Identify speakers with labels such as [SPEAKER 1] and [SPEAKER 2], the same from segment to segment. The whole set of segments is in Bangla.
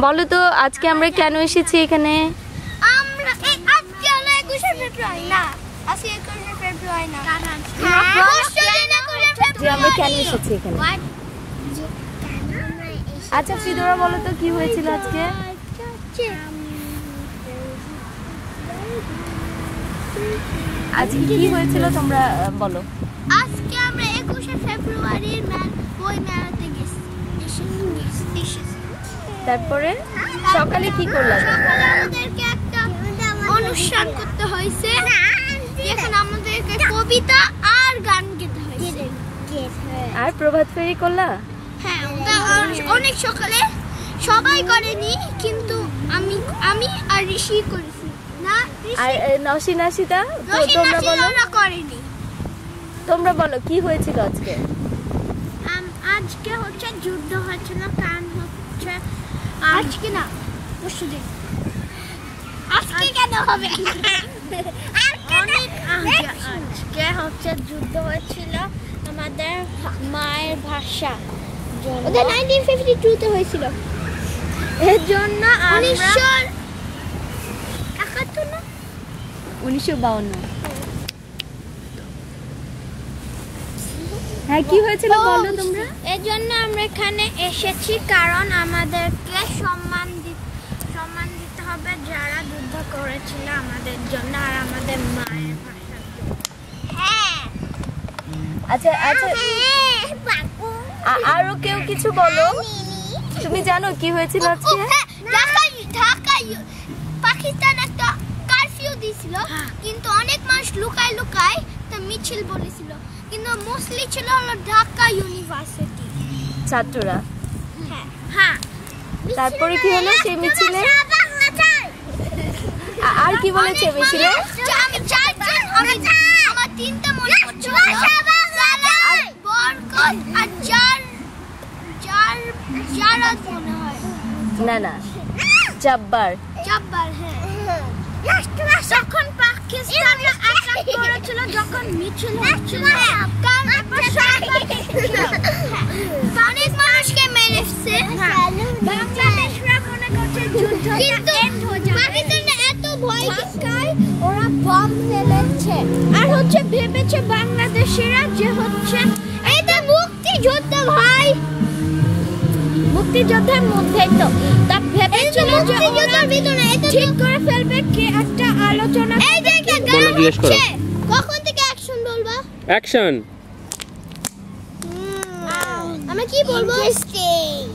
[SPEAKER 1] বলো তো আজকে আমরা কেন এসেছি এখানে?
[SPEAKER 2] আমরা আজকে হলো 21শে ফেব্রুয়ারি না, আজকে 21শে ফেব্রুয়ারি না,
[SPEAKER 1] যে আমরা কেন এসেছি এখানে? আচ্ছা ফিদোরা বলো তো কি হয়েছিল আজকে? আজকে কি হয়েছিল তোমরা বলো।
[SPEAKER 2] আজকে আমরা 21শে ফেব্রুয়ারির বই মেলাতে গেছি।
[SPEAKER 1] তারপরে সকালে কি করলাম?
[SPEAKER 2] সকালে আমাদেরকে একটা অনুষ্ঠান করতে হয়েছে, যেখানে আমাদেরকে কবিতা আর গান গেতে হয়েছে।
[SPEAKER 1] আর প্রভাত ফেরি করলা?
[SPEAKER 2] হ্যাঁ, অনেক সকালে সবাই করেনি, কিন্তু আমি আর ঋষি করেছি। না,
[SPEAKER 1] আর নসিনাশিতা তোমরা বলো।
[SPEAKER 2] করেনি।
[SPEAKER 1] তোমরা বলো কি হয়েছিল আজকে?
[SPEAKER 2] আজকে হচ্ছে যুদ্ধ হচ্ছিল, কারণ হচ্ছে আজকে না পরশুদিন। আজকে কেন হবে? আজকে হচ্ছে যুদ্ধ হয়েছিল আমাদের মায়ের ভাষা, ওদের 1952 তে হয়েছিল। এর জন্য
[SPEAKER 1] 1952। হ্যাঁ কি হয়েছিল বলো তোমরা।
[SPEAKER 2] এর জন্য আমরা এখানে এসেছি, কারণ আমাদেরকে সম্মান দিতে হবে যারা যুদ্ধ করেছিল আমাদের জন্য আর আমাদের মায়ের ভাষার জন্য। হ্যাঁ
[SPEAKER 1] আচ্ছা আচ্ছা, আরো কেউ কিছু বলো। তুমি জানো কি হয়েছিল আজকে?
[SPEAKER 2] ঢাকায় পাকিস্তান একটা কারফিউ দিয়েছিল, কিন্তু অনেক মানুষ লুকায় তা মিছিল বলেছিল, কিন্তু মোস্টলি ছিল হলো ঢাকা ইউনিভার্সিটি
[SPEAKER 1] ছাত্ররা।
[SPEAKER 2] হ্যাঁ,
[SPEAKER 1] তারপরে কি হলো সেই মিছিলে? আর কি বলেছে মিছিলে?
[SPEAKER 2] আমি চারজন, আমার তিনটা মনে পড়ছে, বরকত আর জারাদ মনে হয়।
[SPEAKER 1] না জব্বার।
[SPEAKER 2] হ্যাঁ, যখন পাকিস্তান আক্রমণ করেছিল, যখন মিছিল হচ্ছিল, অনেক মানুষকে মেরেছে। বাংলাদেশরা মনে করছে যুদ্ধ এন্ড হয়ে যাবে, পাকিস্তানে এত ভয় দেখায় ওরা বম ফেলেছে, আর হচ্ছে ভেবেছে বাংলাদেশিরা যে হচ্ছে এটা মুক্তিযুদ্ধ। ভাই, মুক্তিযুদ্ধের মধ্যেই তো তা ভেবেছিল যে মুক্তিযুদ্ধের ভিতরে এটা ঠিক করে ফেলবে, কি একটা আলোচনা। এই যে একটা গান হচ্ছে, কখন থেকে অ্যাকশন বলবা?
[SPEAKER 3] অ্যাকশন।
[SPEAKER 2] আমরা কি বলবো?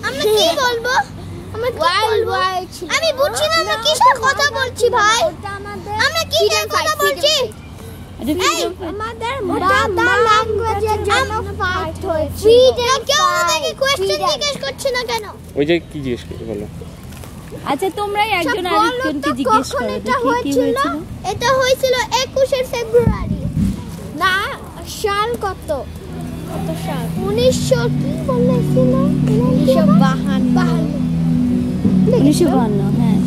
[SPEAKER 2] আমরা কি বলবো? আমি বুঝছি না আমরা কিসের কথা বলছি ভাই। আমরা কিসের কথা বলছি? আমাদের মাদার ল্যাঙ্গুয়েজের জন্য ফাইট হয়েছে। কেউ আমাদেরকে কোশ্চেন জিজ্ঞেস করছে না কেন?
[SPEAKER 3] ওই যে কি জিজ্ঞেস করতে বলো।
[SPEAKER 1] আচ্ছা তোমরাই একজন আরেকজনকে জিজ্ঞেস করো দেখি কি হয়েছিল।
[SPEAKER 2] এটা হয়েছিল 21শে ফেব্রুয়ারি না, সাল কত সাল? 1900 কি বলেছিল?
[SPEAKER 1] 1952। হ্যাঁ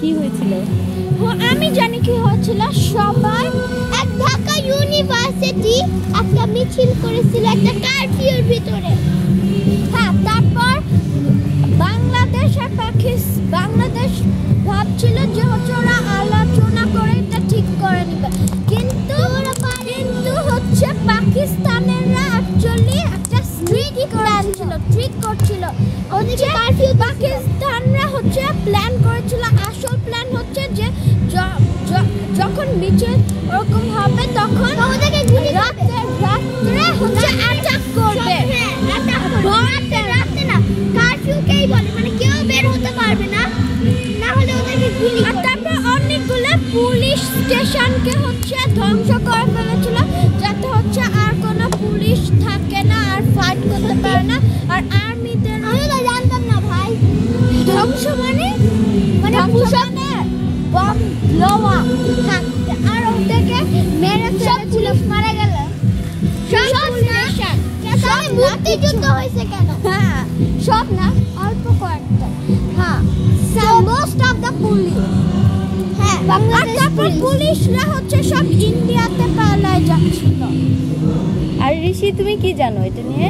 [SPEAKER 1] কি হয়েছিল?
[SPEAKER 2] আমি জানি কি হয়েছিল। সবাই এক ঢাকা ইউনিভার্সিটি একটা মিছিল করেছিল একটা কারফিউর ভিতরে। হ্যাঁ, তারপর বাংলাদেশ ভাবছিল যে হচ্ছে ওরা আলোচনা করে এটা ঠিক করে নেবে, কিন্তু হচ্ছে পাকিস্তানেররা অ্যাকচুয়ালি একটা ট্রিক করছিল। পাকিস্তানরা হচ্ছে প্ল্যান করেছিল, আসল প্ল্যান হচ্ছে যে যখন মিছিল ওরকম হবে তখন রাত্রে হচ্ছে অ্যাটাক করবে। রাতে না, কারফিউকেই বলে, মানে কেউ বের হতে পারবে না, না হলে ওদেরকে গুলি করবে। তারপর অনেকগুলো পুলিশ স্টেশনকে হচ্ছে ধ্বংস করে ফেলেছিল, যাতে হচ্ছে আর কোনো পুলিশ থাকে না আর ফাইট করতে পারে না। আর আর্মিদের আমি তো জানতাম না ভাই, ধ্বংস মানে বম ব্লোয়া, আর ওদেরকে মেরে ফেলেছিল, মারা গেল। সব মুক্তিযুদ্ধ হয়েছে কেন? হ্যাঁ, সব না, অল্প কয়েকটা। হ্যাঁ, মোস্ট অফ দ্য পুলিশ। হ্যাঁ, বাংলাদেশ পুলিশরা হচ্ছে সব ইন্ডিয়াতে পালায় যাচ্ছিল।
[SPEAKER 1] আর ঋষি তুমি কি জানো এটা নিয়ে?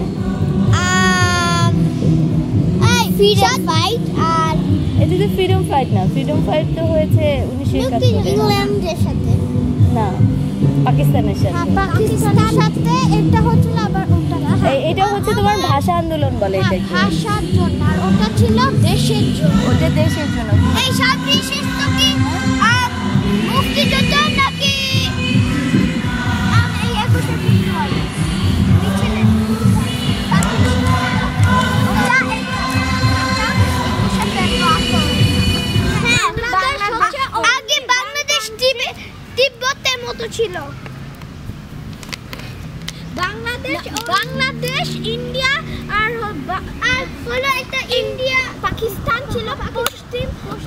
[SPEAKER 2] এই ফ্রিডম ফাইট আর
[SPEAKER 1] এটা তো ফ্রিডম ফাইট না, ফ্রিডম ফাইট তো হয়েছে 1971
[SPEAKER 2] ইংল্যান্ডের সাথে
[SPEAKER 1] না পাকিস্তানের সাথে।
[SPEAKER 2] পাকিস্তানের সাথে এটা হচ্ছিল আবার ওটা না।
[SPEAKER 1] এটা হচ্ছে তোমার ভাষা আন্দোলন বলে এটাকে,
[SPEAKER 2] ভাষার জন্য, আর ওটা ছিল দেশের জন্য।
[SPEAKER 1] ওটা দেশের জন্য।
[SPEAKER 2] এই সব বিশিষ্ট কি মুক্তিযুদ্ধ নাকি এই 21শে ফেব্রুয়ারি মিছিলে? আগে বাংলাদেশ তিব্বতের মতো ছিল। বাংলাদেশ ইন্ডিয়া আর হলো একটা ইন্ডিয়া পাকিস্তান ছিল,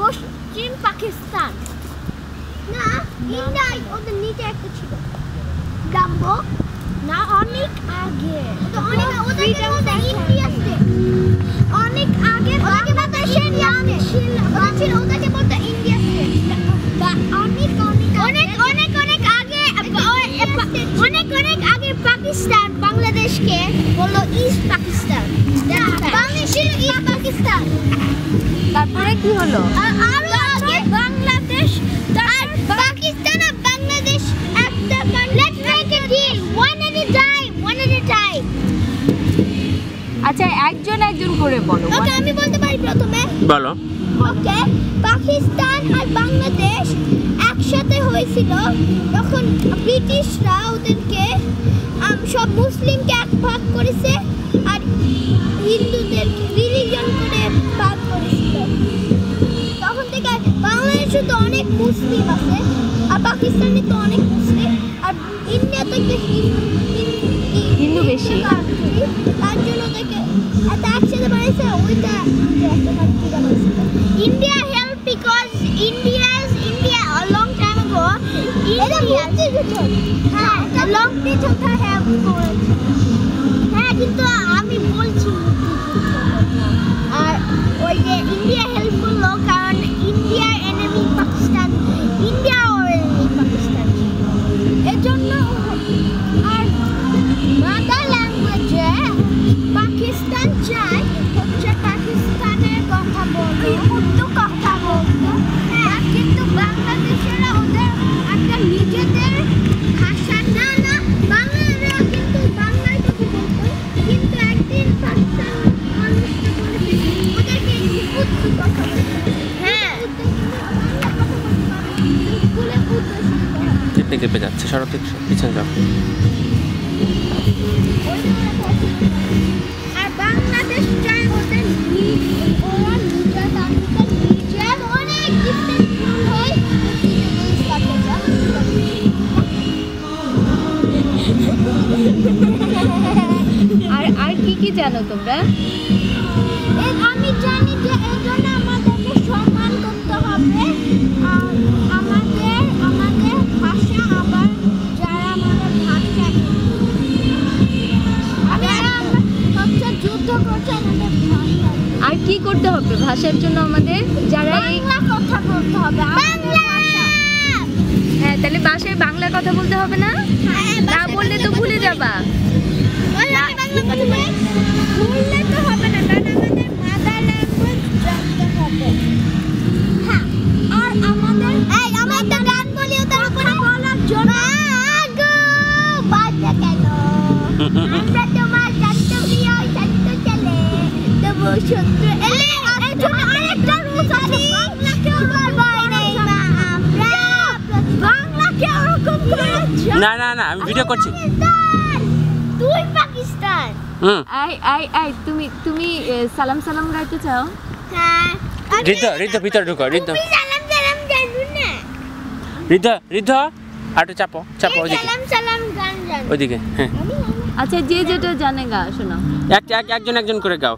[SPEAKER 2] পশ্চিম পাকিস্তান না, ইন্ডিয়া ওদের নিচে একটা ছিল গাম্বো না, অনেক আগে ইন্ডিয়া অনেক আগে বাংলাদেশের নাম ছিল, ওটাকে বলতো ইন্ডিয়া স্টেট। অনেক আগে পাকিস্তান বাংলাদেশকে বললো ইস্ট পাকিস্তান, বাংলাদেশের ইস্ট পাকিস্তান।
[SPEAKER 1] তারপরে কি হলো?
[SPEAKER 2] আরো আগে বাংলাদেশ আর পাকিস্তান আর বাংলাদেশ একটা let's make a deal, one at a time.
[SPEAKER 1] আচ্ছা একজন করে বলো।
[SPEAKER 2] ওকে আমি বলতে পারি প্রথমে,
[SPEAKER 3] বলো।
[SPEAKER 2] ওকে, পাকিস্তান আর বাংলাদেশ একসাথে হয়েছিল তখন ব্রিটিশরা ওদেরকে সব মুসলিমকে এক ভাগ করেছে আর হিন্দুদের রিলিজন করে ভাগ করেছিল। তখন থেকে বাংলাদেশে তো অনেক মুসলিম আছে আর পাকিস্তানে তো অনেক মুসলিম আর ইন্ডিয়াতে
[SPEAKER 1] হিন্দু বেশি,
[SPEAKER 2] তার জন্য ওদেরকে এত একসাথে বানিয়েছে। ওইটা India helped because India a long time ago. A long time help করেছে। হ্যাঁ কিন্তু আমি বলছি আর ওই যে ইন্ডিয়া হেল্প করলো কারণ ইন্ডিয়ার এনিমি পাকিস্তান, ইন্ডিয়া ওর এনিমি পাকিস্তান, এজন্য। আর মাদার ল্যাঙ্গুয়েজে পাকিস্তান চায় হচ্ছে পাকিস্তানের কথা বলতে, উর্দু কথা বলতে। হ্যাঁ কিন্তু বাংলাদেশেরা ওদের একটা নিজেদের ভাষা না বাংলারা কিন্তু বাংলায় কথা বলতো, কিন্তু একদিন পাকিস্তান মানুষটা বলেছে ওদেরকে উর্দু কথা বলতে। হ্যাঁ স্কুলে উর্দু শিখতে হয়।
[SPEAKER 3] কেঁপে কেঁপে যাচ্ছে, সরো পিছনে যাও।
[SPEAKER 2] আর বাংলাদেশ চায় ওদের ওরা নিজের অনেক ডিফারেন্ট হয়।
[SPEAKER 1] আর কি জানো তোমরা?
[SPEAKER 2] আমি জানি যে এই জন্য আমাদেরকে সম্মান করতে হবে আর আমাদের ভাষা আবার যারা আমাদের ভাষা হচ্ছে যুদ্ধ করছে আমাদের ভাষা।
[SPEAKER 1] আর কি করতে হবে ভাষার জন্য আমাদের? যারা
[SPEAKER 2] বাংলা কথা বলতে হবে, বাংলা ভাষা।
[SPEAKER 1] হ্যাঁ তাহলে বাসায় বাংলা কথা বলতে হবে না? না বললে তো ভুলে যাবা।
[SPEAKER 2] ভুললে তো হবে না, কারণ আমাদের মাদার ল্যাঙ্গুয়েজ জানতে হবে। হ্যাঁ আর আমাদের আমরা একটা গান বলি ওটার উপরে বলার জন্য। আগো বাজে কেন আমরা তোমার জানতে প্রিয় জানতে চলে তবু শত্রু এলে এই জন্য আরেকটা রুলস আছে, বাংলাকে বলবই নেই মা আমরা, বাংলাকে ওরকম করে
[SPEAKER 3] না না না আমি ভিডিও করছি।
[SPEAKER 2] তুই পাকিস্তান।
[SPEAKER 1] আই তুমি সালাম গাইতে চাও?
[SPEAKER 2] হ্যাঁ
[SPEAKER 3] রিদ্ধা ভিতরে ঢুকো। রিদ্ধা
[SPEAKER 2] সালাম জানু না,
[SPEAKER 3] রিদ্ধা আটু চাপো ওইদিকে,
[SPEAKER 2] সালাম গান জানো
[SPEAKER 3] ওইদিকে। হ্যাঁ
[SPEAKER 1] আচ্ছা যে যেটা জানে গা শোনাও।
[SPEAKER 3] একজন করে গাও।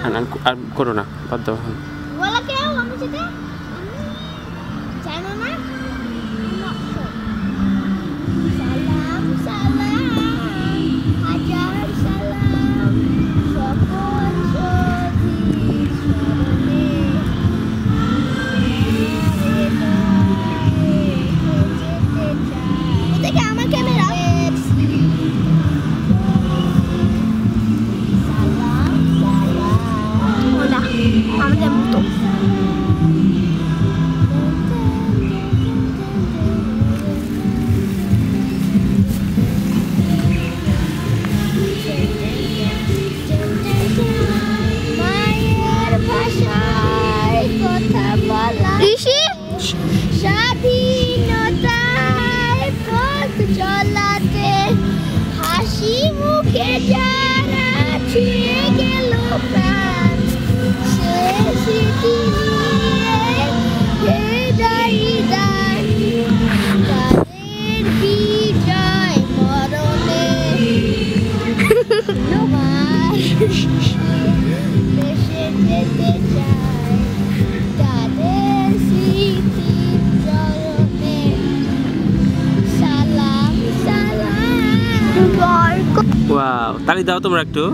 [SPEAKER 2] সালাম
[SPEAKER 3] আর করো না, বাদ দাও।
[SPEAKER 2] বলা কেউ আমি সেটা জানো না। সালাম হাজার সালাম সকল আমার ক্যামেরা বুকে যারা ছুঁয়ে গেল প্রাণ সে স্মৃতি নিয়ে হৃদয় দান তাদের বিজয় মরণে দেশে যেতে চায় তাদের স্মৃতির চরণে সালাম সালাম
[SPEAKER 3] ওয়াও, তালি দাও তোমরা একটু।